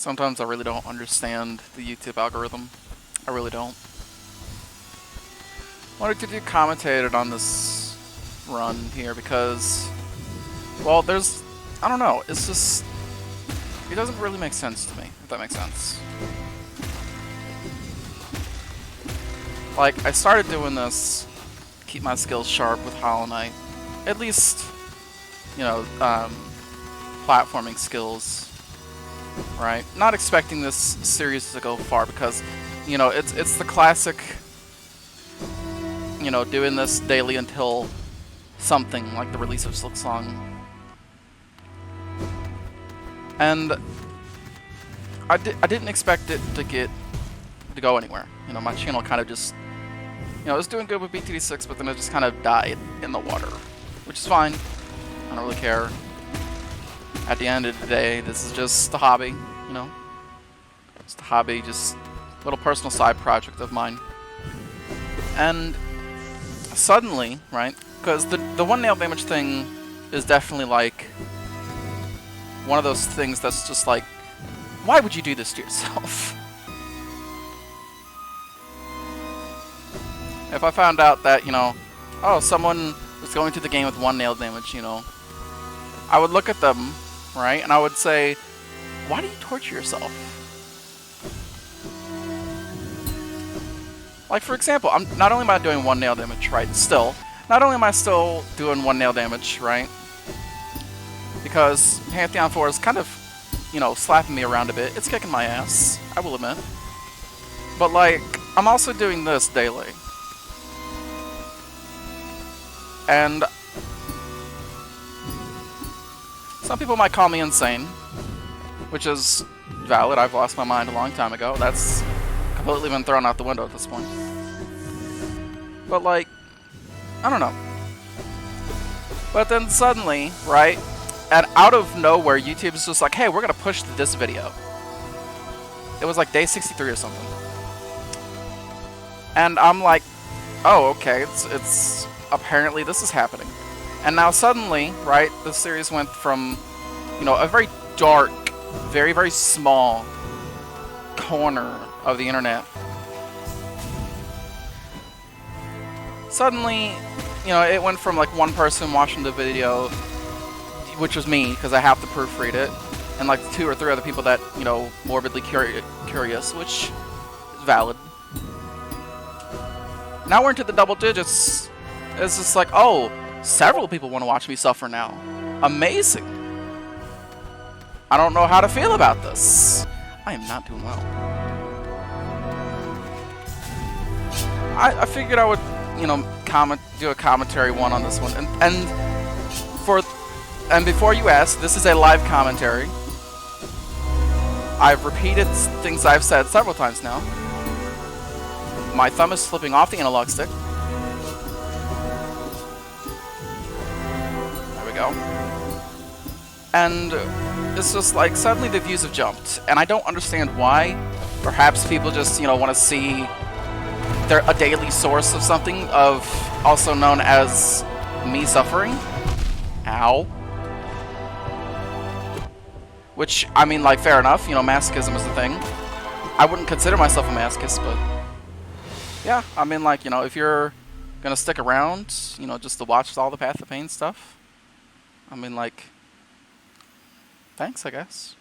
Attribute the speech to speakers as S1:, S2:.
S1: Sometimes I really don't understand the YouTube algorithm. I really don't. Wanted to do commentated on this run here because, well, I don't know, it's just, it doesn't really make sense to me, if that makes sense. Like, I started doing this, keep my skills sharp with Hollow Knight. At least, you know, platforming skills, right? Not expecting this series to go far because, you know, it's the classic, you know, doing this daily until something like the release of Silksong. And I didn't expect it to go anywhere. You know, my channel kind of just, you know, it was doing good with BTD6, but then it just kind of died in the water, which is fine. I don't really care. At the end of the day, this is just a hobby, you know? Just a hobby, just a little personal side project of mine. And suddenly, right, because the one nail damage thing is definitely like one of those things that's just like, why would you do this to yourself? If I found out that, you know, oh, someone was going through the game with one nail damage, you know, I would look at them, right, and I would say, why do you torture yourself? Like, for example, not only am I doing one nail damage, right, not only am I still doing one nail damage, right, because Pantheon 4 is kind of, you know, slapping me around a bit. It's kicking my ass, I will admit. But, like, I'm also doing this daily. And some people might call me insane, which is valid. I've lost my mind a long time ago. That's completely been thrown out the window at this point. But, like, I don't know. But then suddenly, right, and out of nowhere, YouTube is just like, hey, we're gonna push this video. It was like day 63 or something. And I'm like, oh, okay, it's apparently this is happening. And now suddenly, right, the series went from, you know, a very dark, very, very small corner of the internet. Suddenly, you know, it went from like one person watching the video, which was me, because I have to proofread it, and like 2 or 3 other people that, you know, morbidly curious, which is valid. Now we're into the double digits. It's just like, oh, several people want to watch me suffer now. Amazing. I don't know how to feel about this. I am not doing well. I figured I would, you know, do a commentary one on this one, and before you ask, this is a live commentary. I've repeated things I've said several times now. My thumb is slipping off the analog stick. There we go. And it's just like, suddenly the views have jumped, and I don't understand why. Perhaps people just, you know, want to see a daily source of something, also known as me suffering. Ow. Which, I mean, like, fair enough, you know, masochism is a thing. I wouldn't consider myself a masochist, but yeah, I mean, like, you know, if you're gonna stick around, you know, just to watch all the Path of Pain stuff, I mean, like, thanks, I guess.